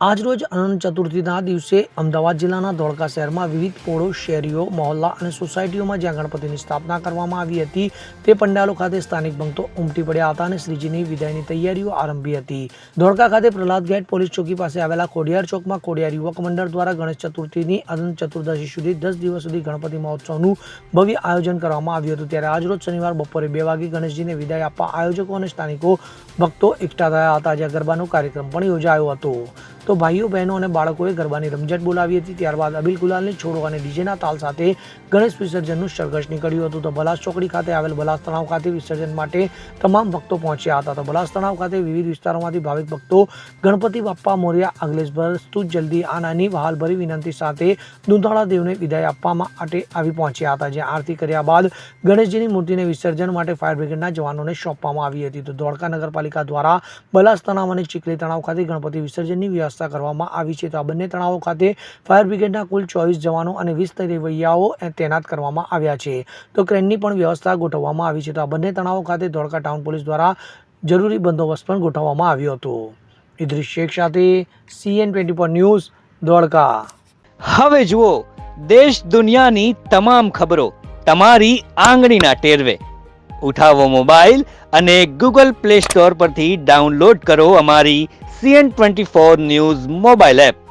આજરોજ અનંત ચતુર્થીના દિવસે અમદાવાદ જિલ્લાના ધોળકા શહેરમાં વિવિધ પોળો, શેરીઓ, મહોલ્લા અને સોસાયટીઓમાં જ્યાં ગણપતિની સ્થાપના કરવામાં આવી હતી તે પંડાલો ખાતે સ્થાનિક ભક્તો ઉમટી પડ્યા હતા અને શ્રીજીની વિદાયની તૈયારીઓ આરંભી હતી. ધોળકા ખાતે પ્રહલાદ ગેટ પોલીસ ચોકી પાસે આવેલા ખોડિયાર ચોકમાં ખોડિયાર યુવક મંડળ દ્વારા ગણેશ ચતુર્થીની અનંત ચતુર્દશી સુધી 10 દિવસ સુધી ગણપતિ મહોત્સવનું ભવ્ય આયોજન કરવામાં આવ્યું હતું. ત્યારે આજરોજ શનિવાર બપોરે 2 વાગે ગણેશજીને વિદાય આપવા આયોજકો અને સ્થાનિકો ભક્તો એકઠા થયા હતા, જ્યાં ગરબાનો કાર્યક્રમ પણ યોજાયો હતો. તો ભાઈઓ, બહેનો અને બાળકોએ ગરબાની રમઝટ બોલાવી હતી. ત્યારબાદ અબીલ ગુલાલની છોડો અને ડીજેના તાલ સાથે ગણેશ વિસર્જનનું સરઘસ નીકળ્યું હતું. તો બલાસ ચોકડી ખાતે આવેલ બલાસ તળાવ ખાતે વિસર્જન માટે તમામ ભક્તો પહોંચ્યા હતા. તો બલાસ તળાવ ખાતે વિવિધ વિસ્તારોમાંથી ભાવિક ભક્તો ગણપતિ બાપ્પા મોર્યા, અગલેશ ભરતું જલ્દી આનાની વહાલભરી વિનંતી સાથે દુધાળા દેવને વિદાય આપવા માટે આવી પહોંચ્યા હતા, જ્યાં આરતી કર્યા બાદ ગણેશજીની મૂર્તિને વિસર્જન માટે ફાયર બ્રિગેડના જવાનોને સોંપવામાં આવી હતી. તો ધોળકા નગરપાલિકા દ્વારા બલાસ તળાવ અને ચીખલી તળાવ ખાતે ગણપતિ વિસર્જનની વ્યવસ્થા કરવામાં આવી છે. તો આ બંને તળાવો ખાતે ફાયર બ્રિગેડના કુલ 24 જવાનો અને 20 તરવૈયાઓ તૈનાત કરવામાં આવ્યા છે. તો ક્રેનની પણ વ્યવસ્થા ગોઠવવામાં આવી છે. તો આ બંને તળાવો ખાતે ધોળકા ટાઉન પોલીસ દ્વારા જરૂરી બંદોબસ્ત પણ ગોઠવવામાં આવ્યો હતો. ઇદ્રીસ શેખ સાથે CN24 ન્યૂઝ, ધોળકા. હવે જુઓ દેશ દુનિયાની તમામ ખબરો તમારી આંગળીના ટેરવે. ઉઠાવો મોબાઈલ અને Google Play Store પરથી ડાઉનલોડ કરો અમારી CN24 ન્યૂઝ મોબાઈલ એપ.